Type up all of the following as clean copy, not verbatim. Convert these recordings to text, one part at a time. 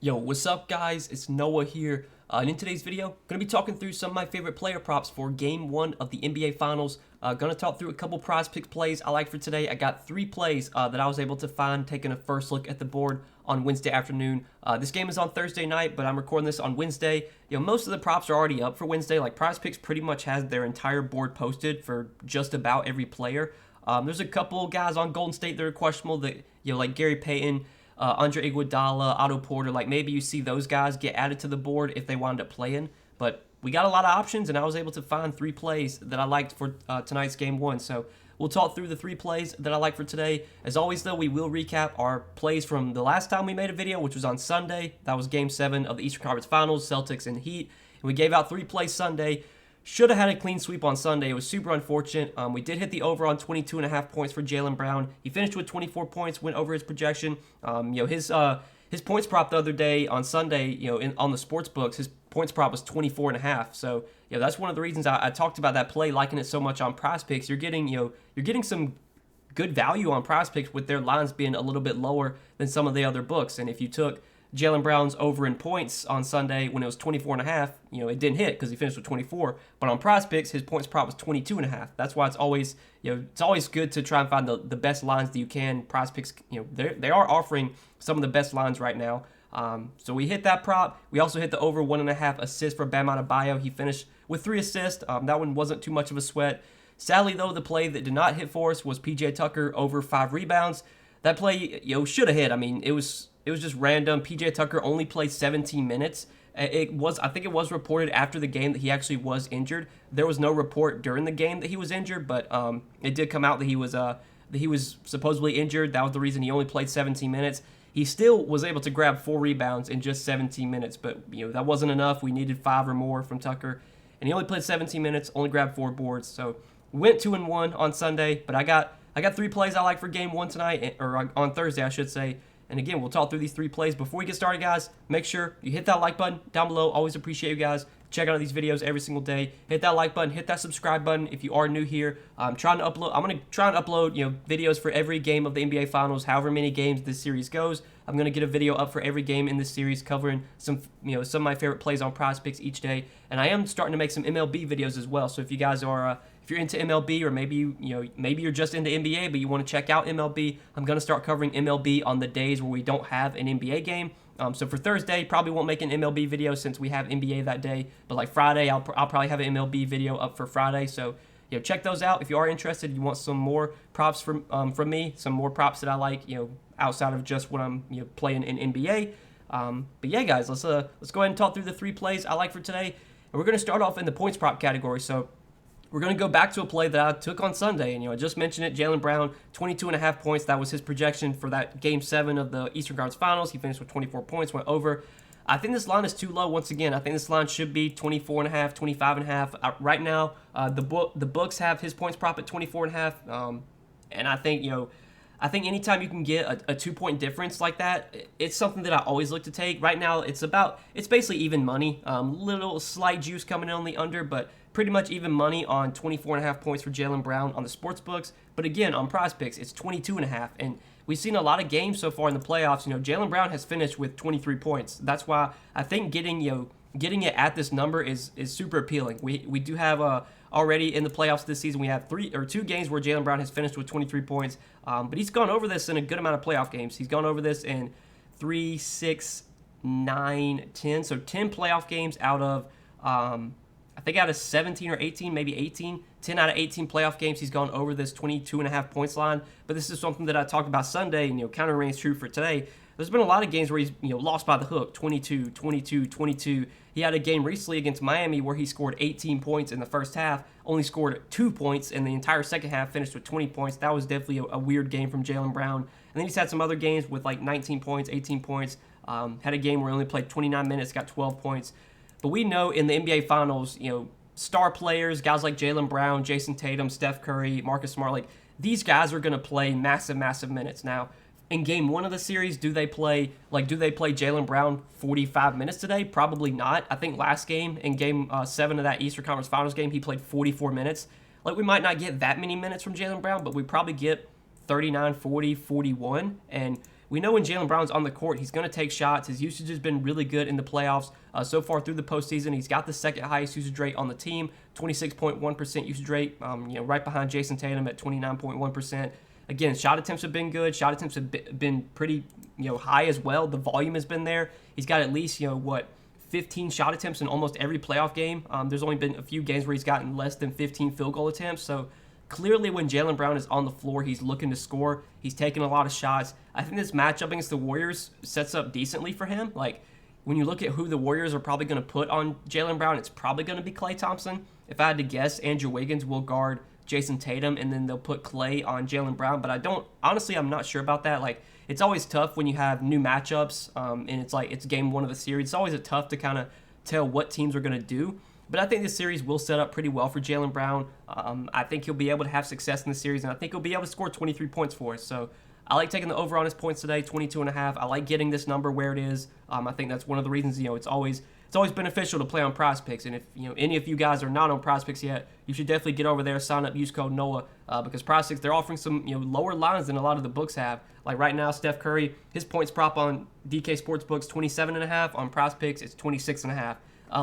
Yo, what's up guys? It's Noah here. And in today's video, going to be talking through some of my favorite player props for Game 1 of the NBA Finals. Going to talk through a couple Prizepicks plays I like for today. I got 3 plays that I was able to find taking a first look at the board on Wednesday afternoon. This game is on Thursday night, but I'm recording this on Wednesday. Most of the props are already up for Wednesday. Like Prizepicks pretty much has their entire board posted for just about every player. There's a couple guys on Golden State that are questionable that, like Gary Payton, Andre Iguodala, Otto Porter, like maybe you see those guys get added to the board if they wound up playing. But we got a lot of options, and I was able to find 3 plays that I liked for tonight's Game 1. So we'll talk through the 3 plays that I like for today. As always, though, we will recap our plays from the last time we made a video, which was on Sunday. That was Game 7 of the Eastern Conference Finals, Celtics and Heat. And we gave out 3 plays Sunday. Should have had a clean sweep on Sunday. It was super unfortunate. We did hit the over on 22.5 points for Jaylen Brown. He finished with 24 points, went over his projection. His points prop the other day on Sunday, on the sports books, his points prop was 24.5. So, that's one of the reasons I talked about that play, liking it so much on Prizepicks. You're getting some good value on Prizepicks with their lines being a little bit lower than some of the other books. And if you took Jaylen Brown's over in points on Sunday when it was 24.5, it didn't hit because he finished with 24. But on Prizepicks, his points prop was 22.5. That's why it's always, it's always good to try and find the best lines that you can. Prizepicks, they are offering some of the best lines right now. So we hit that prop. We also hit the over 1.5 assists for Bam Adebayo. He finished with 3 assists. That one wasn't too much of a sweat. Sadly, though, the play that did not hit for us was PJ Tucker over 5 rebounds. That play, should have hit. I mean, it was just random. PJ Tucker only played 17 minutes. I think it was reported after the game that he actually was injured. There was no report during the game that he was injured, but it did come out that he was supposedly injured. That was the reason he only played 17 minutes. He still was able to grab 4 rebounds in just 17 minutes, but that wasn't enough. We needed 5 or more from Tucker, and he only played 17 minutes, only grabbed 4 boards. So we went 2-1 on Sunday, but I got 3 plays I like for Game 1 tonight, or on Thursday, I should say. And again, we'll talk through these 3 plays. Before we get started, guys, make sure you hit that like button down below. Always appreciate you guys checking out these videos every single day. Hit that like button, hit that subscribe button if you are new here. I'm going to try and upload, videos for every game of the NBA Finals, however many games this series goes. I'm going to get a video up for every game in this series covering some of my favorite plays on Prizepicks each day. And I am starting to make some MLB videos as well. So if you guys are if you're into MLB, or maybe maybe you're just into NBA but you want to check out MLB, I'm going to start covering MLB on the days where we don't have an NBA game. So for Thursday, probably won't make an MLB video since we have NBA that day. But like Friday, I'll probably have an MLB video up for Friday. So check those out if you are interested. You want some more props from me, some more props that I like, outside of just what I'm playing in NBA. But yeah, guys, let's go ahead and talk through the 3 plays I like for today. And we're going to start off in the points prop category. So we're going to go back to a play that I took on Sunday, and I just mentioned it, Jaylen Brown, 22.5 points. That was his projection for that Game 7 of the Eastern Conference Finals. He finished with 24 points, went over. I think this line is too low once again. I think this line should be 24.5, 25.5. Right now, the books have his points prop at 24.5, and I think, anytime you can get a 2-point difference like that, it's something that I always look to take. Right now, it's basically even money. Little slight juice coming in on the under, but pretty much even money on 24.5 points for Jaylen Brown on the sports books. But again, on Prizepicks, it's 22.5. And we've seen a lot of games so far in the playoffs. Jaylen Brown has finished with 23 points. That's why I think getting it at this number is super appealing. We do have already in the playoffs this season, we have 2 games where Jaylen Brown has finished with 23 points. But he's gone over this in a good amount of playoff games. He's gone over this in 3, 6, 9, 10. So 10 playoff games out of I think out of 17 or 18, maybe 18, 10 out of 18 playoff games, he's gone over this 22.5 points line. But this is something that I talked about Sunday, and kind of remains true for today. There's been a lot of games where he's lost by the hook, 22, 22, 22. He had a game recently against Miami where he scored 18 points in the first half, only scored 2 points in the entire second half, finished with 20 points. That was definitely a weird game from Jaylen Brown. And then he's had some other games with like 19 points, 18 points. Had a game where he only played 29 minutes, got 12 points. But we know in the NBA Finals, star players, guys like Jaylen Brown, Jason Tatum, Steph Curry, Marcus Smart, like these guys are going to play massive, massive minutes. Now, in Game 1 of the series, do they play Jaylen Brown 45 minutes today? Probably not. I think last game, in Game 7 of that Eastern Conference Finals game, he played 44 minutes. Like, we might not get that many minutes from Jaylen Brown, but we probably get 39, 40, 41. And we know when Jaylen Brown's on the court, he's going to take shots. His usage has been really good in the playoffs so far through the postseason. He's got the second highest usage rate on the team, 26.1% usage rate, right behind Jason Tatum at 29.1%. Again, shot attempts have been good. Shot attempts have been pretty, high as well. The volume has been there. He's got at least, 15 shot attempts in almost every playoff game. There's only been a few games where he's gotten less than 15 field goal attempts. So clearly when Jaylen Brown is on the floor, he's looking to score. He's taking a lot of shots. I think this matchup against the Warriors sets up decently for him. Like, when you look at who the Warriors are probably going to put on Jaylen Brown, it's probably going to be Klay Thompson. If I had to guess, Andrew Wiggins will guard Jason Tatum, and then they'll put Klay on Jaylen Brown. But I'm not sure about that. Like, it's always tough when you have new matchups, and it's game one of the series. It's always tough to kind of tell what teams are going to do. But I think this series will set up pretty well for Jaylen Brown. I think he'll be able to have success in the series, and I think he'll be able to score 23 points for us. So I like taking the over on his points today, 22.5. I like getting this number where it is. I think that's one of the reasons, it's always beneficial to play on Prizepicks. And if any of you guys are not on Prizepicks yet, you should definitely get over there, sign up, use code NOAH, because Prizepicks, they're offering some lower lines than a lot of the books have. Like right now, Steph Curry, his points prop on DK Sportsbook's 27.5. On Prizepicks, it's 26.5.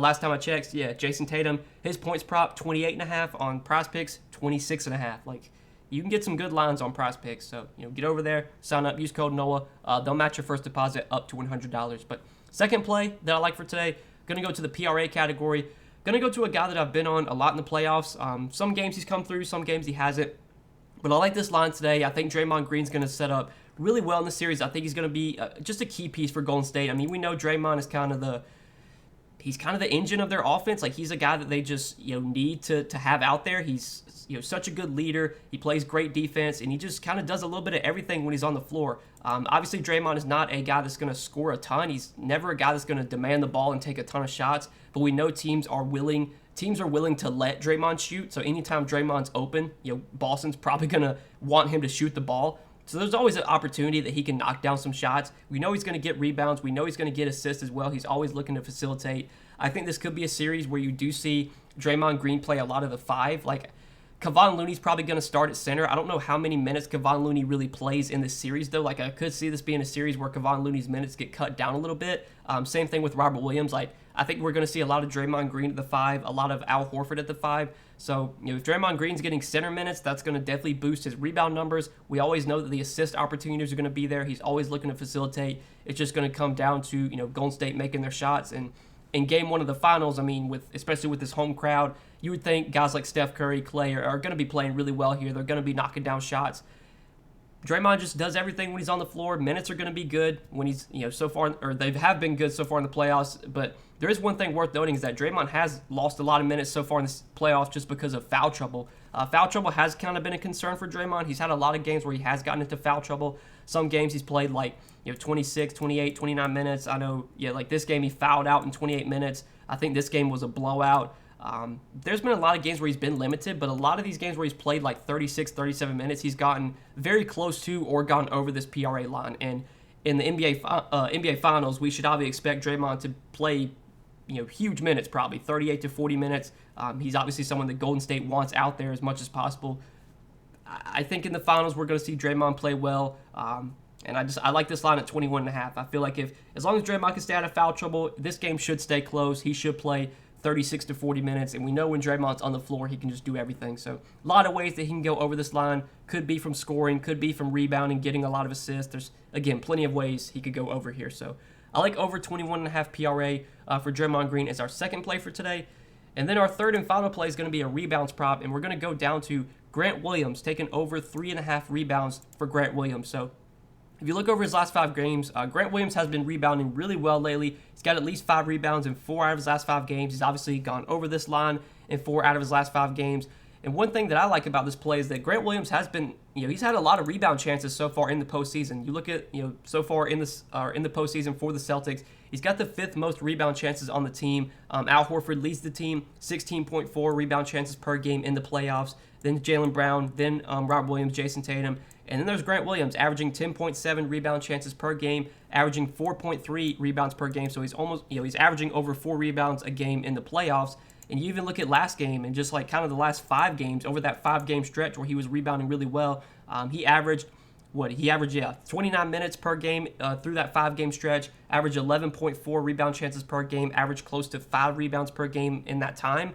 Last time I checked, Jason Tatum, his points prop 28.5 on Prizepicks, 26.5. Like, you can get some good lines on Prizepicks. So get over there, sign up, use code NOAH. They'll match your first deposit up to $100. But second play that I like for today, gonna go to the PRA category. Gonna go to a guy that I've been on a lot in the playoffs. Some games he's come through, some games he hasn't. But I like this line today. I think Draymond Green's gonna set up really well in the series. I think he's gonna be just a key piece for Golden State. I mean, we know Draymond is kind of the engine of their offense. Like, he's a guy that they just need to have out there. He's such a good leader. He plays great defense, and he just kind of does a little bit of everything when he's on the floor. Obviously, Draymond is not a guy that's going to score a ton. He's never a guy that's going to demand the ball and take a ton of shots. But we know teams are willing to let Draymond shoot. So anytime Draymond's open, Boston's probably going to want him to shoot the ball. So there's always an opportunity that he can knock down some shots. We know he's going to get rebounds. We know he's going to get assists as well. He's always looking to facilitate. I think this could be a series where you do see Draymond Green play a lot of the five. Like, Kevon Looney's probably going to start at center. I don't know how many minutes Kevon Looney really plays in this series, though. Like, I could see this being a series where Kevon Looney's minutes get cut down a little bit. Same thing with Robert Williams. Like, I think we're going to see a lot of Draymond Green at the five, a lot of Al Horford at the five. So, if Draymond Green's getting center minutes, that's going to definitely boost his rebound numbers. We always know that the assist opportunities are going to be there. He's always looking to facilitate. It's just going to come down to, Golden State making their shots. And in game one of the finals, I mean, especially with this home crowd, you would think guys like Steph Curry, Klay are going to be playing really well here. They're going to be knocking down shots. Draymond just does everything when he's on the floor. Minutes are going to be good when he's, so far, or they have been good so far in the playoffs. But there is one thing worth noting is that Draymond has lost a lot of minutes so far in the playoffs just because of foul trouble. Foul trouble has kind of been a concern for Draymond. He's had a lot of games where he has gotten into foul trouble. Some games he's played 26, 28, 29 minutes. I know, like this game he fouled out in 28 minutes. I think this game was a blowout. There's been a lot of games where he's been limited, but a lot of these games where he's played 36, 37 minutes, he's gotten very close to or gone over this PRA line. And in the NBA Finals, we should obviously expect Draymond to play, huge minutes, probably 38 to 40 minutes. He's obviously someone that Golden State wants out there as much as possible. I think in the Finals we're going to see Draymond play well. And I like this line at 21.5. I feel like as long as Draymond can stay out of foul trouble, this game should stay close. He should play 36 to 40 minutes, and we know when Draymond's on the floor, he can just do everything. So a lot of ways that he can go over this line. Could be from scoring, could be from rebounding, getting a lot of assists. There's, again, plenty of ways he could go over here. So I like over 21.5 PRA for Draymond Green as our second play for today. And then our third and final play is going to be a rebounds prop, and we're going to go down to Grant Williams, taking over 3.5 rebounds for Grant Williams. So if you look over his last 5 games, Grant Williams has been rebounding really well lately. He's got at least 5 rebounds in 4 out of his last 5 games. He's obviously gone over this line in 4 out of his last 5 games. And one thing that I like about this play is that Grant Williams has been, he's had a lot of rebound chances so far in the postseason. You look at, so far in the postseason for the Celtics, he's got the 5th most rebound chances on the team. Al Horford leads the team, 16.4 rebound chances per game in the playoffs. Then Jaylen Brown, then Robert Williams, Jason Tatum. And then there's Grant Williams, averaging 10.7 rebound chances per game, averaging 4.3 rebounds per game. So he's almost, he's averaging over 4 rebounds a game in the playoffs. And you even look at last game and just kind of the last 5 games, over that 5-game stretch where he was rebounding really well, he averaged he averaged 29 minutes per game through that 5-game stretch, averaged 11.4 rebound chances per game, averaged close to 5 rebounds per game in that time.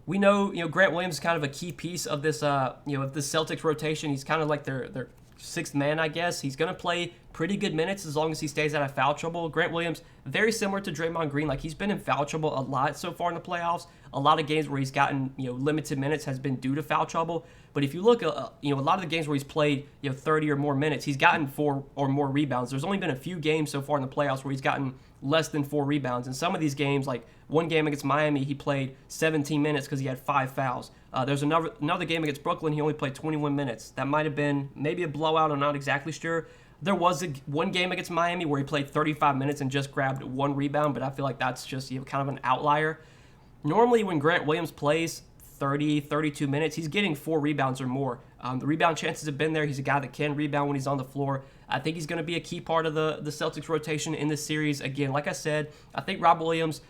We know, Grant Williams is kind of a key piece of this, of the Celtics rotation. He's kind of like their sixth man, I guess. He's going to play pretty good minutes as long as he stays out of foul trouble. Grant Williams, very similar to Draymond Green. Like, he's been in foul trouble a lot so far in the playoffs. A lot of games where he's gotten, limited minutes has been due to foul trouble. But if you look, a lot of the games where he's played, 30 or more minutes, he's gotten 4 or more rebounds. There's only been a few games so far in the playoffs where he's gotten less than 4 rebounds. And some of these games, like one game against Miami, he played 17 minutes because he had 5 fouls. There's another game against Brooklyn, he only played 21 minutes. That might have been maybe a blowout, I'm not exactly sure. There was one game against Miami where he played 35 minutes and just grabbed 1 rebound, but I feel like that's just kind of an outlier. Normally when Grant Williams plays 30, 32 minutes, he's getting 4 rebounds or more. The rebound chances have been there. He's a guy that can rebound when he's on the floor. I think he's going to be a key part of the Celtics rotation in this series. Again, like I said, I think Rob Williams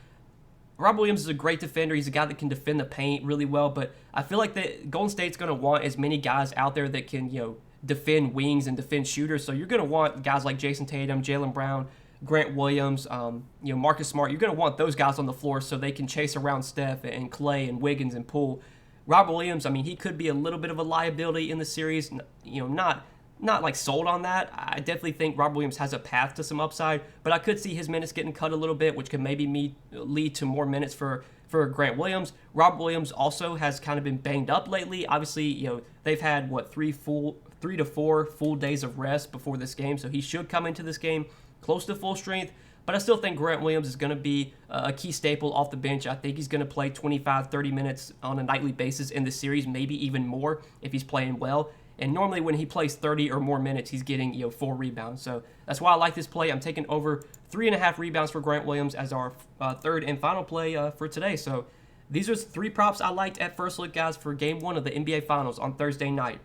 is a great defender. He's a guy that can defend the paint really well, but I feel like that Golden State's going to want as many guys out there that can, defend wings and defend shooters. So you're going to want guys like Jason Tatum, Jaylen Brown, Grant Williams, Marcus Smart. You're going to want those guys on the floor so they can chase around Steph and Clay and Wiggins and Poole. Rob Williams, he could be a little bit of a liability in the series. Not like sold on that. I definitely think Rob Williams has a path to some upside, but I could see his minutes getting cut a little bit, which could maybe lead to more minutes for Grant Williams. Rob Williams also has kind of been banged up lately. Obviously, they've had 3 to 4 full days of rest before this game, so he should come into this game close to full strength. But I still think Grant Williams is going to be a key staple off the bench. I think he's going to play 25, 30 minutes on a nightly basis in the series, maybe even more if he's playing well. And normally when he plays 30 or more minutes, he's getting 4 rebounds. So that's why I like this play. I'm taking over 3.5 rebounds for Grant Williams as our third and final play for today. So these are 3 props I liked at first look, guys, for Game 1 of the NBA Finals on Thursday night.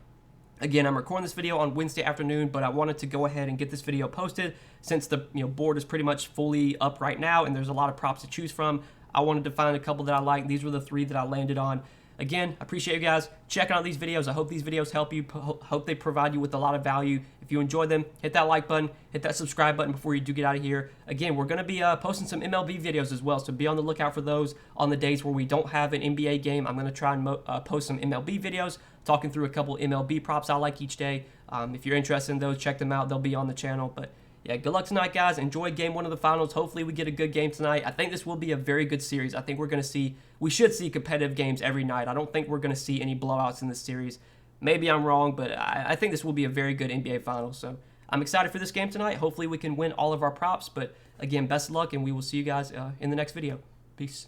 Again, I'm recording this video on Wednesday afternoon, but I wanted to go ahead and get this video posted since the board is pretty much fully up right now and there's a lot of props to choose from. I wanted to find a couple that I like. These were the 3 that I landed on. Again, I appreciate you guys checking out these videos. I hope these videos help you. Hope they provide you with a lot of value. If you enjoy them, hit that like button, hit that subscribe button before you do get out of here. Again, we're going to be posting some MLB videos as well, so be on the lookout for those on the days where we don't have an NBA game. I'm going to try and post some MLB videos, talking through a couple MLB props I like each day. If you're interested in those, check them out. They'll be on the channel. But yeah, good luck tonight, guys. Enjoy Game 1 of the Finals. Hopefully we get a good game tonight. I think this will be a very good series. I think we should see competitive games every night. I don't think we're going to see any blowouts in this series. Maybe I'm wrong, but I think this will be a very good NBA Finals. So I'm excited for this game tonight. Hopefully we can win all of our props. But again, best of luck, and we will see you guys in the next video. Peace.